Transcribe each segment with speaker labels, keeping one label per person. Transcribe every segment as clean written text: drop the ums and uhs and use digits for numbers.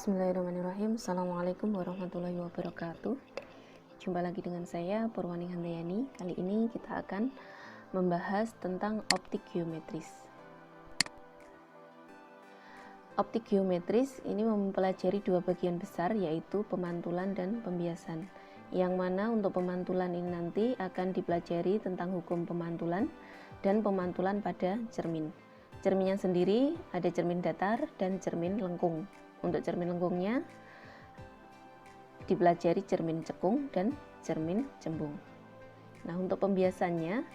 Speaker 1: Bismillahirrahmanirrahim. Assalamualaikum warahmatullahi wabarakatuh. Jumpa lagi dengan saya Purwani Handayani. Kali ini kita akan membahas tentang optik geometris. Optik geometris ini mempelajari dua bagian besar, yaitu pemantulan dan pembiasan. Yang mana untuk pemantulan ini nanti akan dipelajari tentang hukum pemantulan dan pemantulan pada cermin. Cerminnya sendiri ada cermin datar dan cermin lengkung. Untuk cermin lengkungnya dipelajari cermin cekung dan cermin cembung. Nah, untuk pembiasannya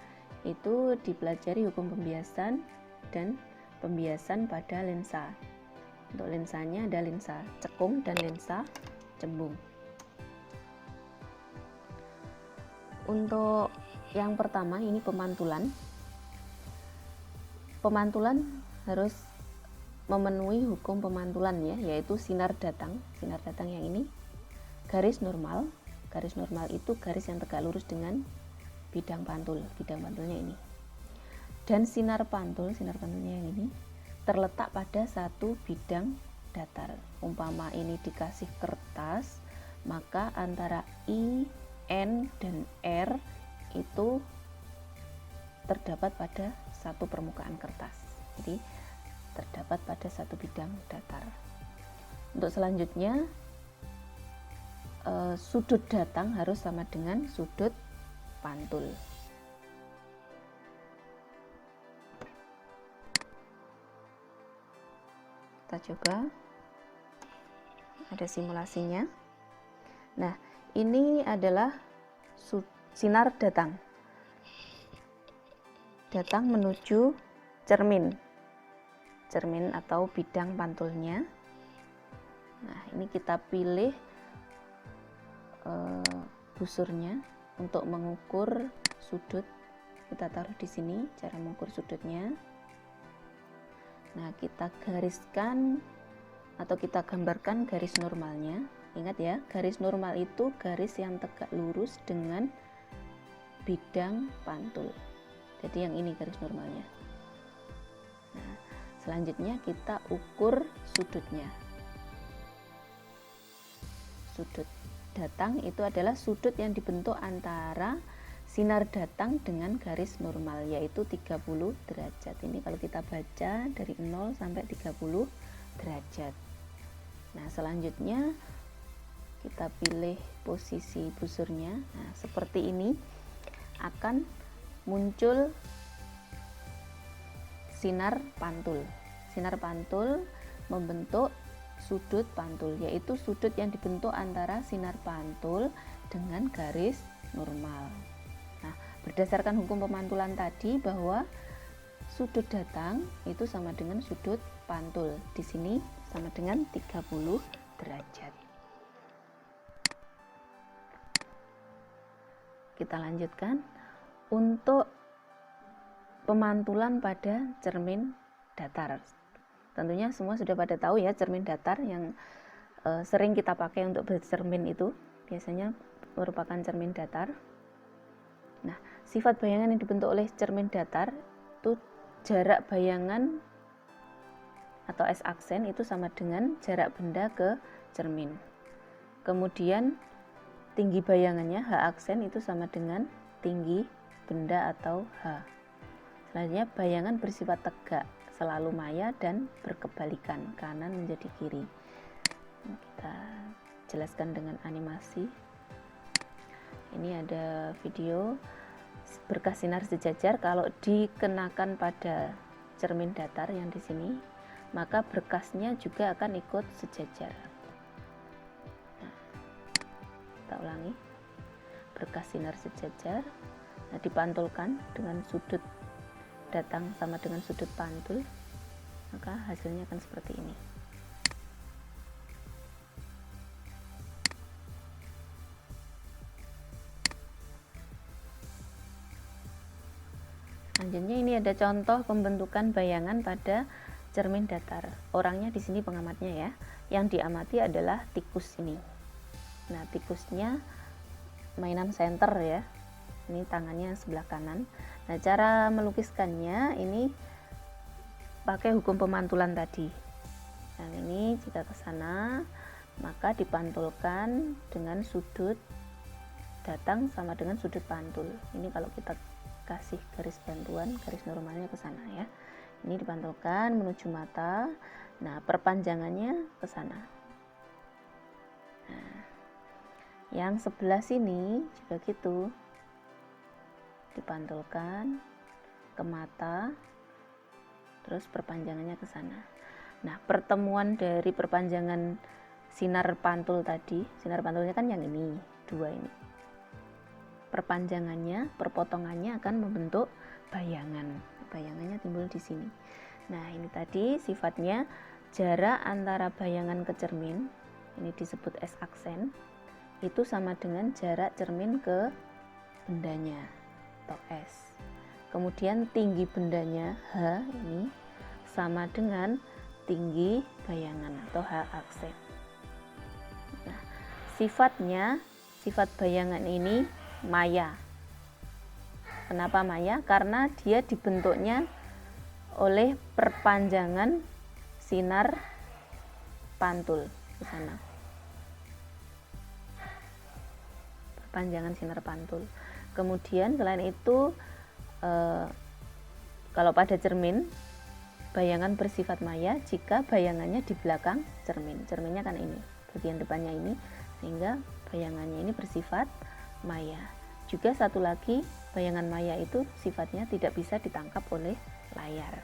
Speaker 1: itu dipelajari hukum pembiasan dan pembiasan pada lensa. Untuk lensanya ada lensa cekung dan lensa cembung. Untuk yang pertama ini pemantulan. Pemantulan harus memenuhi hukum pemantulan ya, yaitu sinar datang yang ini garis normal itu garis yang tegak lurus dengan bidang pantulnya ini, dan sinar pantulnya yang ini terletak pada satu bidang datar. Umpama ini dikasih kertas, maka antara I, N, dan R itu terdapat pada satu permukaan kertas, jadi terdapat pada satu bidang datar. Untuk selanjutnya sudut datang harus sama dengan sudut pantul. Kita coba, ada simulasinya. Nah, ini adalah sinar datang menuju cermin atau bidang pantulnya. Nah, ini kita pilih busurnya untuk mengukur sudut. Kita taruh di sini cara mengukur sudutnya. Nah, kita gariskan atau kita gambarkan garis normalnya. Ingat ya, garis normal itu garis yang tegak lurus dengan bidang pantul. Jadi yang ini garis normalnya. Nah, selanjutnya kita ukur sudutnya. Sudut datang itu adalah sudut yang dibentuk antara sinar datang dengan garis normal, yaitu 30 derajat. Ini kalau kita baca dari 0 sampai 30 derajat. Nah, selanjutnya kita pilih posisi busurnya. Nah, seperti ini akan muncul sinar pantul. Sinar pantul membentuk sudut pantul, yaitu sudut yang dibentuk antara sinar pantul dengan garis normal. Nah, berdasarkan hukum pemantulan tadi bahwa sudut datang itu sama dengan sudut pantul. Di sini sama dengan 30 derajat. Kita lanjutkan untuk pemantulan pada cermin datar. Tentunya semua sudah pada tahu ya, cermin datar yang sering kita pakai untuk bercermin itu biasanya merupakan cermin datar. Nah, sifat bayangan yang dibentuk oleh cermin datar itu jarak bayangan atau S aksen itu sama dengan jarak benda ke cermin. Kemudian tinggi bayangannya H aksen itu sama dengan tinggi benda atau H. Selanjutnya bayangan bersifat tegak, selalu maya dan berkebalikan, kanan menjadi kiri. Kita jelaskan dengan animasi. Ini ada video berkas sinar sejajar. Kalau dikenakan pada cermin datar yang di sini, maka berkasnya juga akan ikut sejajar. Nah, kita ulangi. Berkas sinar sejajar, nah, dipantulkan dengan sudut datang sama dengan sudut pantul, maka hasilnya akan seperti ini. Selanjutnya ini ada contoh pembentukan bayangan pada cermin datar. Orangnya di sini pengamatnya ya. Yang diamati adalah tikus ini. Nah, tikusnya mainan senter ya. Ini tangannya sebelah kanan. Nah, cara melukiskannya ini pakai hukum pemantulan tadi. Dan ini jika ke sana, maka dipantulkan dengan sudut datang sama dengan sudut pantul. Ini kalau kita kasih garis bantuan, garis normalnya ke sana ya. Ini dipantulkan menuju mata. Nah, perpanjangannya ke sana. Nah, yang sebelah sini juga gitu. Dipantulkan ke mata. Terus perpanjangannya ke sana. Nah, pertemuan dari perpanjangan sinar pantul tadi, sinar pantulnya kan yang ini, dua ini. Perpanjangannya, perpotongannya akan membentuk bayangan. Bayangannya timbul di sini. Nah, ini tadi sifatnya jarak antara bayangan ke cermin, ini disebut S aksen, itu sama dengan jarak cermin ke bendanya atau S. Kemudian tinggi bendanya H ini sama dengan tinggi bayangan atau H aksen. Nah, sifat bayangan ini maya. Kenapa maya? Karena dia dibentuknya oleh perpanjangan sinar pantul ke sana. Perpanjangan sinar pantul. Kemudian selain itu, kalau pada cermin, bayangan bersifat maya jika bayangannya di belakang cermin. Cerminnya kan ini, bagian depannya ini, sehingga bayangannya ini bersifat maya. Juga satu lagi, bayangan maya itu sifatnya tidak bisa ditangkap oleh layar.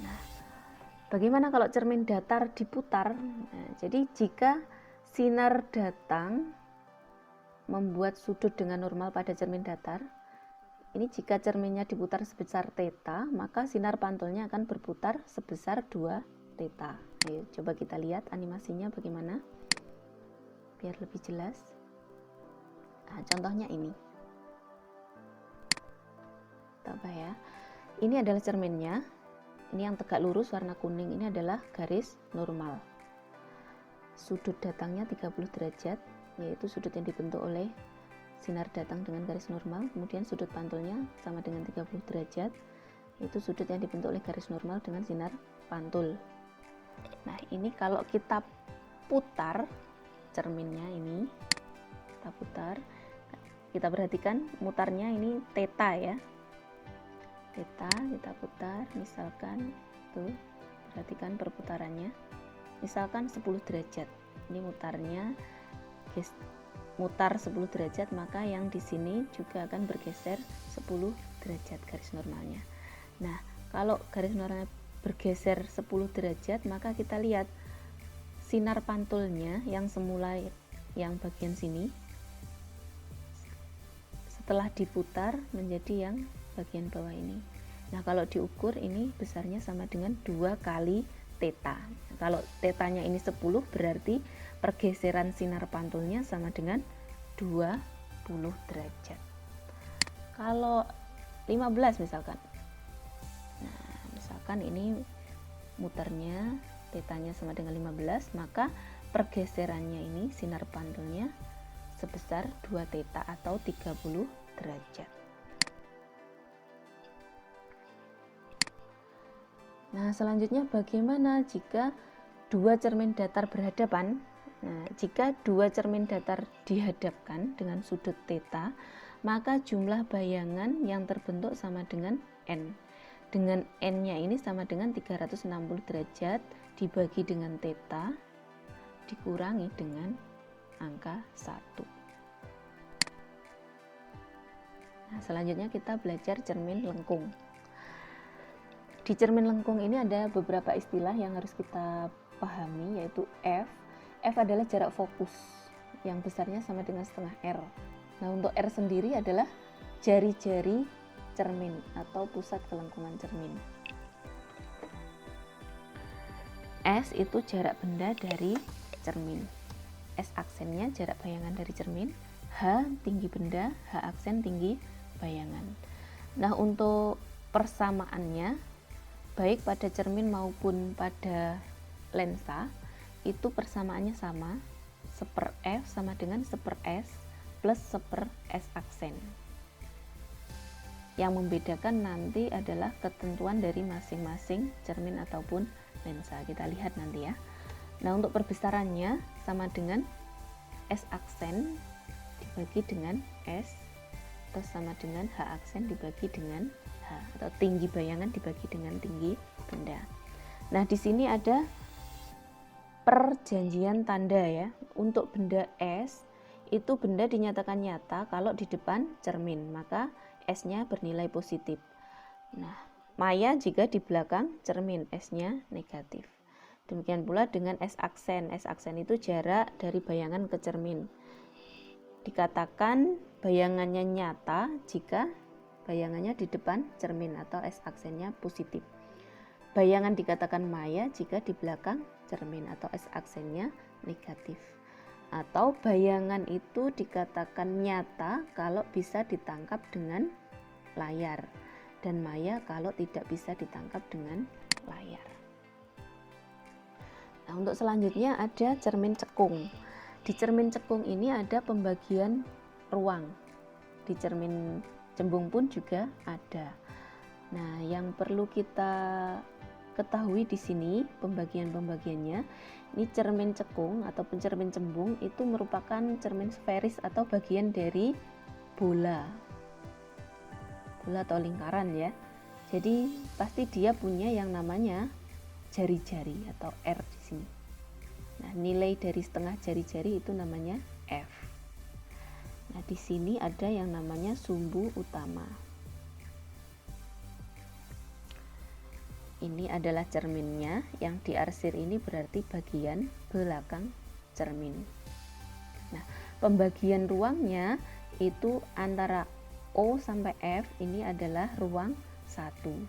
Speaker 1: Nah, bagaimana kalau cermin datar diputar? Nah, jadi jika sinar datang membuat sudut dengan normal pada cermin datar, ini jika cerminnya diputar sebesar theta, maka sinar pantulnya akan berputar sebesar 2 theta. Ayo coba kita lihat animasinya bagaimana biar lebih jelas. Nah, contohnya ini. Coba ya. Ini adalah cerminnya. Ini yang tegak lurus warna kuning ini adalah garis normal. Sudut datangnya 30 derajat, yaitu sudut yang dibentuk oleh sinar datang dengan garis normal. Kemudian sudut pantulnya sama dengan 30 derajat, yaitu sudut yang dibentuk oleh garis normal dengan sinar pantul. Nah, ini kalau kita putar cerminnya ini, kita putar, kita perhatikan mutarnya ini theta ya. Theta kita putar, misalkan tuh, perhatikan perputarannya. Misalkan 10 derajat. Ini mutarnya mutar 10 derajat, maka yang di sini juga akan bergeser 10 derajat garis normalnya. Nah, kalau garis normalnya bergeser 10 derajat, maka kita lihat sinar pantulnya yang semula yang bagian sini setelah diputar menjadi yang bagian bawah ini. Nah, kalau diukur ini besarnya sama dengan 2 kali theta. Kalau tetanya ini 10, berarti pergeseran sinar pantulnya sama dengan 20 derajat. Kalau 15 misalkan. Nah, misalkan ini muternya tetanya sama dengan 15, maka pergeserannya ini sinar pantulnya sebesar 2 theta atau 30 derajat. Nah, selanjutnya bagaimana jika dua cermin datar berhadapan? Nah, jika dua cermin datar dihadapkan dengan sudut theta, maka jumlah bayangan yang terbentuk sama dengan N. Dengan N-nya ini sama dengan 360 derajat dibagi dengan theta dikurangi dengan angka 1. Nah, selanjutnya kita belajar cermin lengkung. Di cermin lengkung ini ada beberapa istilah yang harus kita pahami, yaitu F. F adalah jarak fokus yang besarnya sama dengan setengah R. Nah, untuk R sendiri adalah jari-jari cermin atau pusat kelengkungan cermin. S itu jarak benda dari cermin. S aksennya jarak bayangan dari cermin. H tinggi benda, H aksen tinggi bayangan. Nah, untuk persamaannya baik pada cermin maupun pada lensa itu persamaannya sama, 1/F sama dengan 1/S plus 1/S aksen. Yang membedakan nanti adalah ketentuan dari masing-masing cermin ataupun lensa. Kita lihat nanti ya. Nah, untuk perbesarannya sama dengan S aksen dibagi dengan S, atau sama dengan H aksen dibagi dengan H, atau tinggi bayangan dibagi dengan tinggi benda. Nah, di sini ada perjanjian tanda ya. Untuk benda S, itu benda dinyatakan nyata kalau di depan cermin, maka S-nya bernilai positif. Nah, maya jika di belakang cermin, S-nya negatif. Demikian pula dengan S aksen. S aksen itu jarak dari bayangan ke cermin. Dikatakan bayangannya nyata jika bayangannya di depan cermin atau S aksennya positif. Bayangan dikatakan maya jika di belakang cermin atau S aksennya negatif. Atau bayangan itu dikatakan nyata kalau bisa ditangkap dengan layar, dan maya kalau tidak bisa ditangkap dengan layar. Nah, untuk selanjutnya ada cermin cekung. Di cermin cekung ini ada pembagian ruang. Di cermin cembung pun juga ada. Nah, yang perlu kita ketahui di sini pembagian-pembagiannya. Ini cermin cekung ataupun cermin cembung itu merupakan cermin sferis atau bagian dari bola atau lingkaran ya. Jadi pasti dia punya yang namanya jari-jari atau R di sini. Nah, nilai dari setengah jari-jari itu namanya F. Nah, di sini ada yang namanya sumbu utama. Ini adalah cerminnya, yang diarsir ini berarti bagian belakang cermin. Nah, pembagian ruangnya itu antara O sampai F ini adalah ruang 1.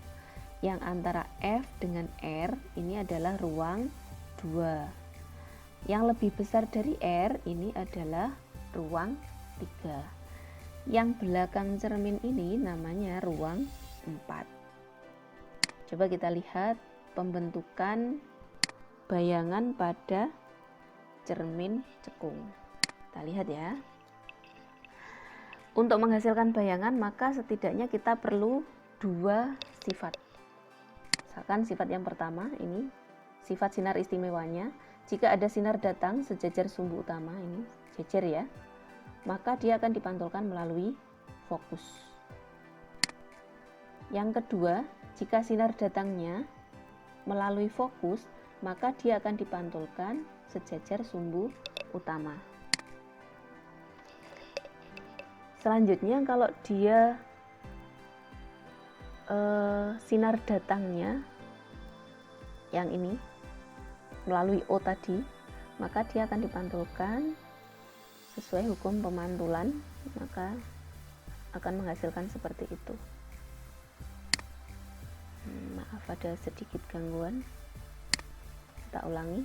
Speaker 1: Yang antara F dengan R ini adalah ruang 2. Yang lebih besar dari R ini adalah ruang 3. Yang belakang cermin ini namanya ruang 4. Coba kita lihat pembentukan bayangan pada cermin cekung. Kita lihat ya. Untuk menghasilkan bayangan maka setidaknya kita perlu 2 sifat. Misalkan sifat yang pertama ini sifat sinar istimewanya. Jika ada sinar datang sejajar sumbu utama ini jejer ya, maka dia akan dipantulkan melalui fokus. Yang kedua, jika sinar datangnya melalui fokus, maka dia akan dipantulkan sejajar sumbu utama. Selanjutnya, kalau dia sinar datangnya yang ini melalui O tadi, maka dia akan dipantulkan sesuai hukum pemantulan, maka akan menghasilkan seperti itu. Maaf ada sedikit gangguan, kita ulangi.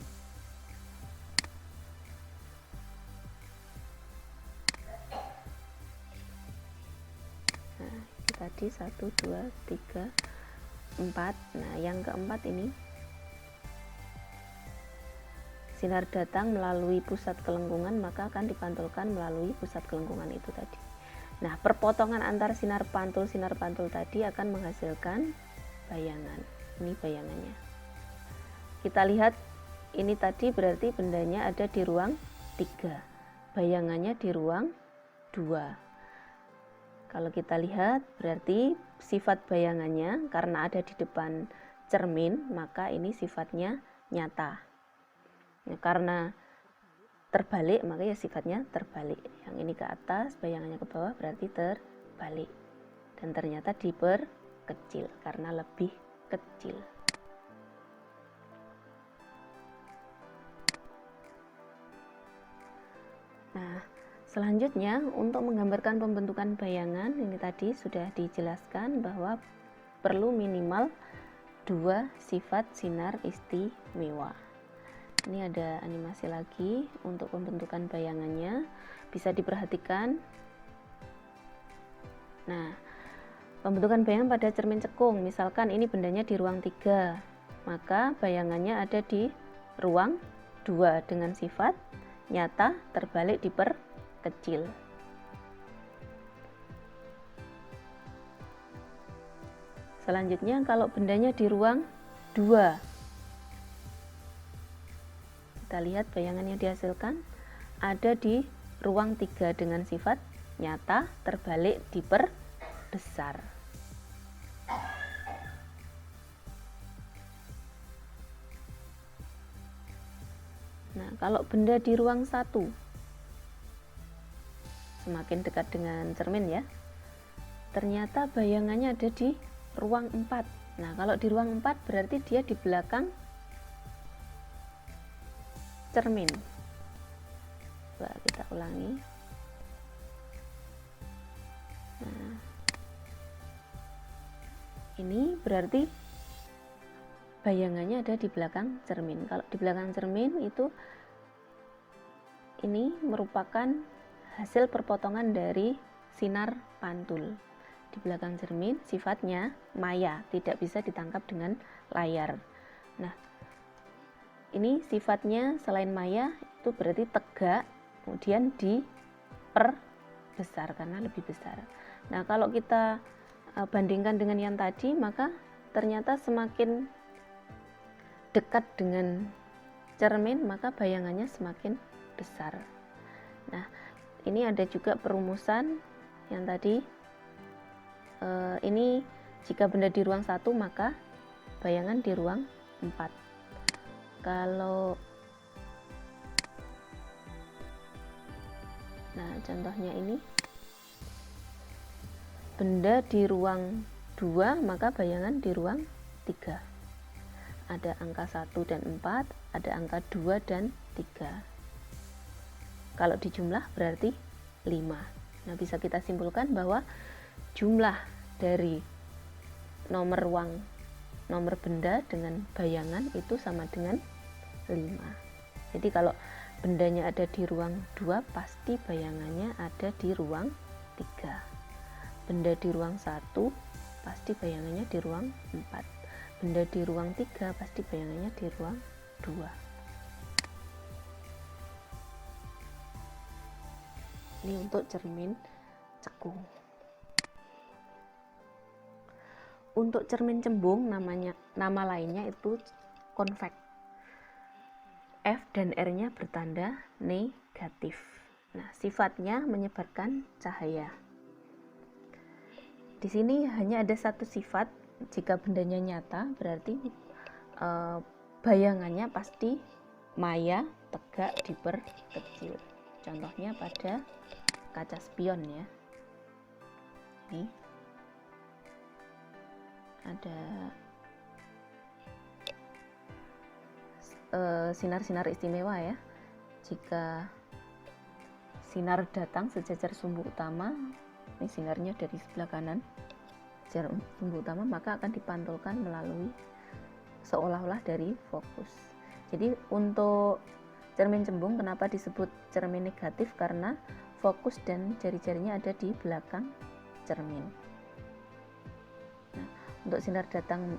Speaker 1: Nah, itu tadi 1, 2, 3, 4. Nah, yang keempat ini sinar datang melalui pusat kelengkungan, maka akan dipantulkan melalui pusat kelengkungan itu tadi. Nah, perpotongan antar sinar pantul tadi akan menghasilkan bayangan. Ini bayangannya. Kita lihat ini tadi berarti bendanya ada di ruang 3. Bayangannya di ruang 2. Kalau kita lihat berarti sifat bayangannya karena ada di depan cermin, maka ini sifatnya nyata. Nah, karena terbalik maka ya sifatnya terbalik. Yang ini ke atas, bayangannya ke bawah berarti terbalik. Dan ternyata diperkecil karena lebih kecil. Nah, selanjutnya untuk menggambarkan pembentukan bayangan, ini tadi sudah dijelaskan bahwa perlu minimal 2 sifat sinar istimewa. Ini ada animasi lagi untuk pembentukan bayangannya, bisa diperhatikan. Nah, pembentukan bayangan pada cermin cekung, misalkan ini bendanya di ruang 3, maka bayangannya ada di ruang 2 dengan sifat nyata terbalik diperkecil. Selanjutnya kalau bendanya di ruang 2, kita lihat bayangan yang dihasilkan ada di ruang 3 dengan sifat nyata terbalik diperbesar. Nah, kalau benda di ruang 1, semakin dekat dengan cermin ya, ternyata bayangannya ada di ruang 4. Nah, kalau di ruang 4 berarti dia di belakang cermin. Coba kita ulangi. Nah, ini berarti bayangannya ada di belakang cermin. Kalau di belakang cermin itu ini merupakan hasil perpotongan dari sinar pantul. Di belakang cermin sifatnya maya, tidak bisa ditangkap dengan layar. Nah, ini sifatnya selain maya itu berarti tegak, kemudian diperbesar karena lebih besar. Nah, kalau kita bandingkan dengan yang tadi, maka ternyata semakin dekat dengan cermin maka bayangannya semakin besar. Nah, ini ada juga perumusan yang tadi. Ini jika benda di ruang 1 maka bayangan di ruang 4. Nah, contohnya ini benda di ruang 2 maka bayangan di ruang 3. Ada angka 1 dan 4, ada angka 2 dan 3. Kalau dijumlah berarti 5. Nah, bisa kita simpulkan bahwa jumlah dari nomor benda dengan bayangan itu sama dengan 5. Jadi kalau bendanya ada di ruang 2 pasti bayangannya ada di ruang 3. Benda di ruang 1 pasti bayangannya di ruang 4. Benda di ruang 3 pasti bayangannya di ruang 2. Ini untuk cermin cekung. Untuk cermin cembung nama lainnya itu konveks. F dan R-nya bertanda negatif. Nah, sifatnya menyebarkan cahaya. Di sini hanya ada satu sifat. Jika bendanya nyata berarti bayangannya pasti maya, tegak, diperkecil. Contohnya pada kaca spion ya. Ini ada sinar-sinar istimewa ya. Jika sinar datang sejajar sumbu utama, ini sinarnya dari sebelah kanan sumbu utama, maka akan dipantulkan melalui seolah-olah dari fokus. Jadi untuk cermin cembung kenapa disebut cermin negatif? Karena fokus dan jari-jarinya ada di belakang cermin. Nah, untuk sinar datang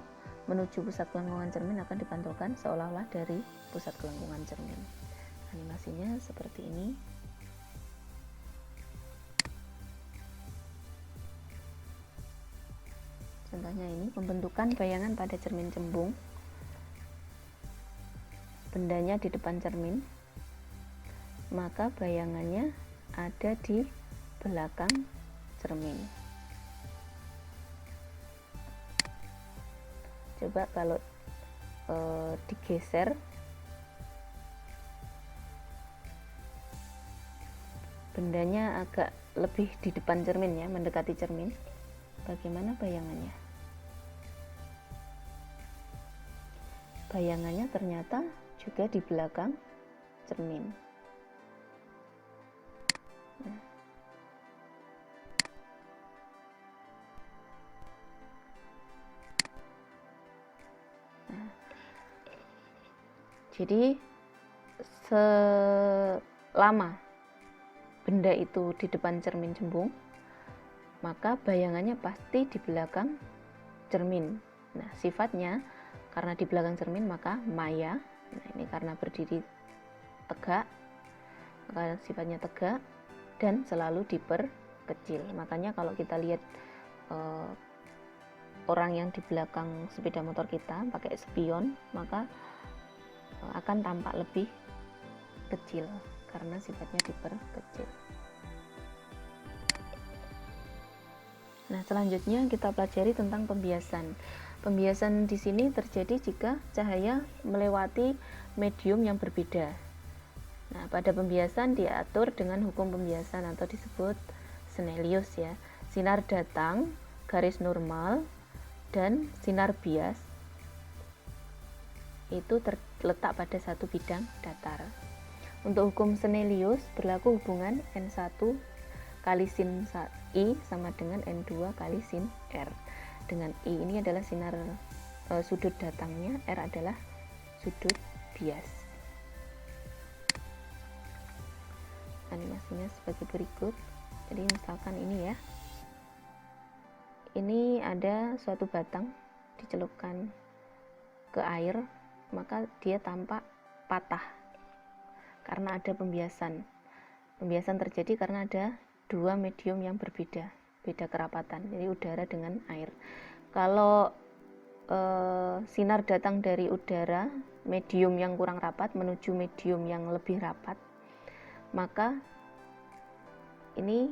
Speaker 1: menuju pusat kelengkungan cermin akan dipantulkan seolah-olah dari pusat kelengkungan cermin. Animasinya seperti ini. Contohnya ini pembentukan bayangan pada cermin cembung. Bendanya di depan cermin, maka bayangannya ada di belakang cermin. Coba kalau digeser, bendanya agak lebih di depan cermin ya, mendekati cermin. Bagaimana bayangannya? Bayangannya ternyata juga di belakang cermin. Jadi selama benda itu di depan cermin cembung, maka bayangannya pasti di belakang cermin. Nah, sifatnya karena di belakang cermin maka maya. Nah, ini karena berdiri tegak, maka sifatnya tegak dan selalu diperkecil. Makanya kalau kita lihat orang yang di belakang sepeda motor kita pakai spion, maka akan tampak lebih kecil karena sifatnya diperkecil. Nah, selanjutnya kita pelajari tentang pembiasan. Pembiasan di sini terjadi jika cahaya melewati medium yang berbeda. Nah, pada pembiasan diatur dengan hukum pembiasan atau disebut Snellius ya. Sinar datang, garis normal, dan sinar bias itu terletak pada satu bidang datar. Untuk hukum Snellius berlaku hubungan N1 kali sin I sama dengan N2 kali sin R. Dengan I ini adalah sinar sudut datangnya, R adalah sudut bias. Animasinya sebagai berikut. Jadi misalkan ini ya, ini ada suatu batang dicelupkan ke air, maka dia tampak patah karena ada pembiasan. Pembiasan terjadi karena ada dua medium yang berbeda, beda kerapatan, jadi udara dengan air. Kalau sinar datang dari udara, medium yang kurang rapat menuju medium yang lebih rapat, maka ini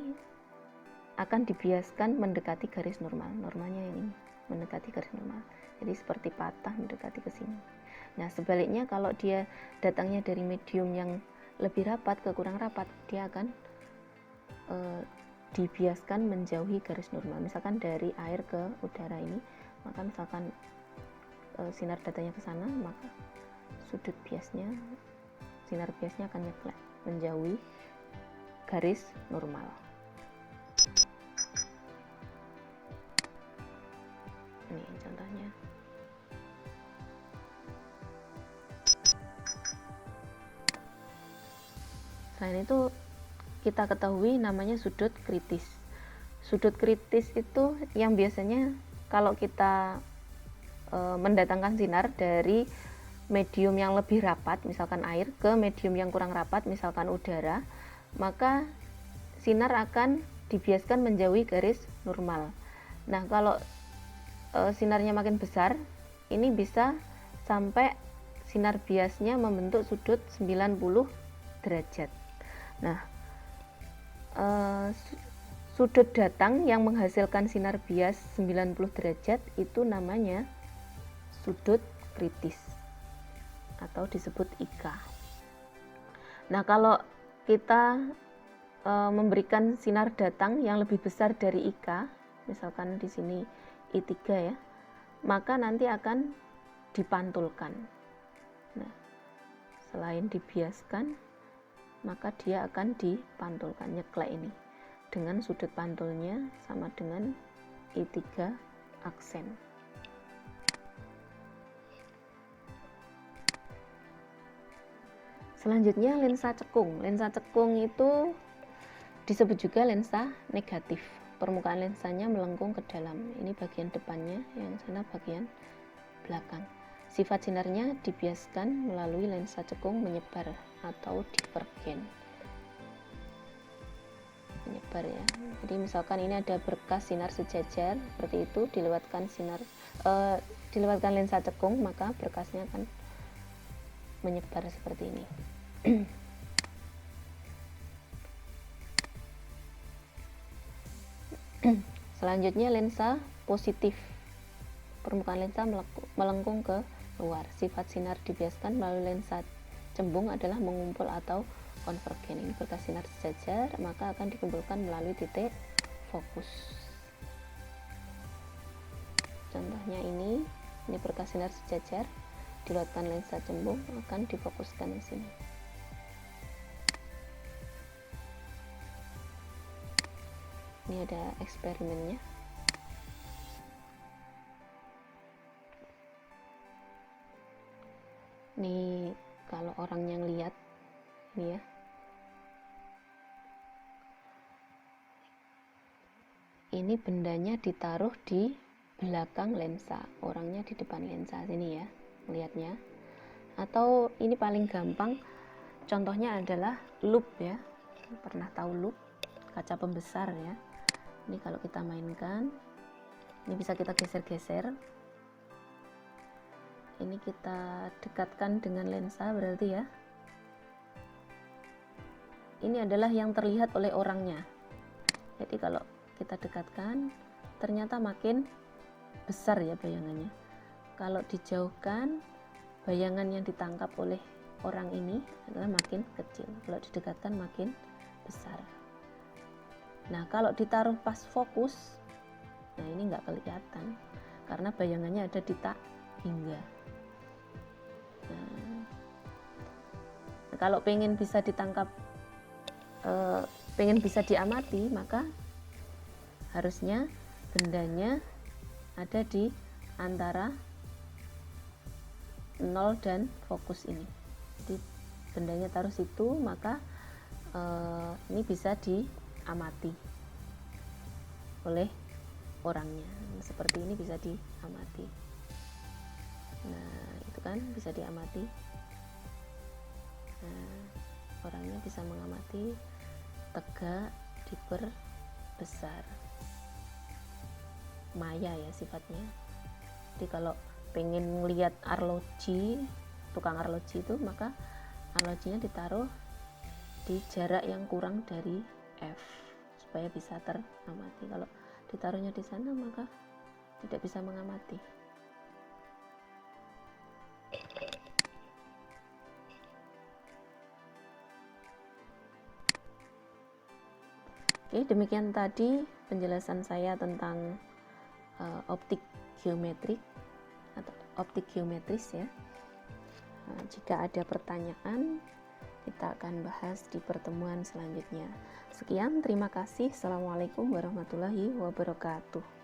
Speaker 1: akan dibiaskan mendekati garis normal. Normalnya ini mendekati garis normal, jadi seperti patah mendekati ke sini. Nah, sebaliknya kalau dia datangnya dari medium yang lebih rapat ke kurang rapat, dia akan dibiaskan menjauhi garis normal. Misalkan dari air ke udara ini, maka misalkan sinar datanya ke sana, maka sudut biasnya, sinar biasnya akan nyeklek menjauhi garis normal. Ini contohnya. Selain itu kita ketahui namanya sudut kritis. Sudut kritis itu yang biasanya kalau kita mendatangkan sinar dari medium yang lebih rapat, misalkan air, ke medium yang kurang rapat, misalkan udara, maka sinar akan dibiaskan menjauhi garis normal. Nah, kalau sinarnya makin besar, ini bisa sampai sinar biasnya membentuk sudut 90 derajat. Nah, sudut datang yang menghasilkan sinar bias 90 derajat itu namanya sudut kritis atau disebut IK. Nah, kalau kita memberikan sinar datang yang lebih besar dari IK, misalkan di sini I3 ya, maka nanti akan dipantulkan. Nah, selain dibiaskan, maka dia akan dipantulkan, nyeklek ini dengan sudut pantulnya sama dengan I3 aksen. Selanjutnya lensa cekung. Lensa cekung itu disebut juga lensa negatif. Permukaan lensanya melengkung ke dalam. Ini bagian depannya, yang sana bagian belakang. Sifat sinarnya dibiaskan melalui lensa cekung menyebar atau divergen. Menyebar ya. Jadi misalkan ini ada berkas sinar sejajar seperti itu, dilewatkan lensa cekung, maka berkasnya akan menyebar seperti ini. Selanjutnya lensa positif. Permukaan lensa melengkung ke luar. Sifat sinar dibiaskan melalui lensa cembung adalah mengumpul atau konvergen. Ini berkas sinar sejajar, maka akan dikumpulkan melalui titik fokus. Contohnya ini berkas sinar sejajar, dilewatkan lensa cembung, akan difokuskan di sini. Ini ada eksperimennya. Ini kalau orang yang lihat ini ya, ini bendanya ditaruh di belakang lensa, orangnya di depan lensa sini ya, melihatnya. Atau ini paling gampang, contohnya adalah loop ya. Pernah tahu loop, kaca pembesar ya. Ini kalau kita mainkan, Ini bisa kita geser-geser. Ini kita dekatkan dengan lensa berarti ya. Ini adalah yang terlihat oleh orangnya. Jadi kalau kita dekatkan, ternyata makin besar ya bayangannya. Kalau dijauhkan, bayangan yang ditangkap oleh orang ini adalah makin kecil. Kalau didekatkan makin besar. Nah, kalau ditaruh pas fokus, nah ini nggak kelihatan karena bayangannya ada di tak hingga. Nah, kalau pengen bisa ditangkap, pengen bisa diamati, maka harusnya bendanya ada di antara 0 dan fokus ini. Jadi bendanya taruh situ, maka ini bisa diamati oleh orangnya. Seperti ini bisa diamati. Nah, itu kan bisa diamati. Nah, orangnya bisa mengamati, tegak, diperbesar. Maya ya sifatnya. Jadi kalau pengen melihat arloji, tukang arloji itu, maka arlojinya ditaruh di jarak yang kurang dari F supaya bisa teramati. Kalau ditaruhnya di sana maka tidak bisa mengamati. Oke, demikian tadi penjelasan saya tentang optik geometrik atau optik geometris ya. Jika ada pertanyaan, kita akan bahas di pertemuan selanjutnya. Sekian, terima kasih. Assalamualaikum warahmatullahi wabarakatuh.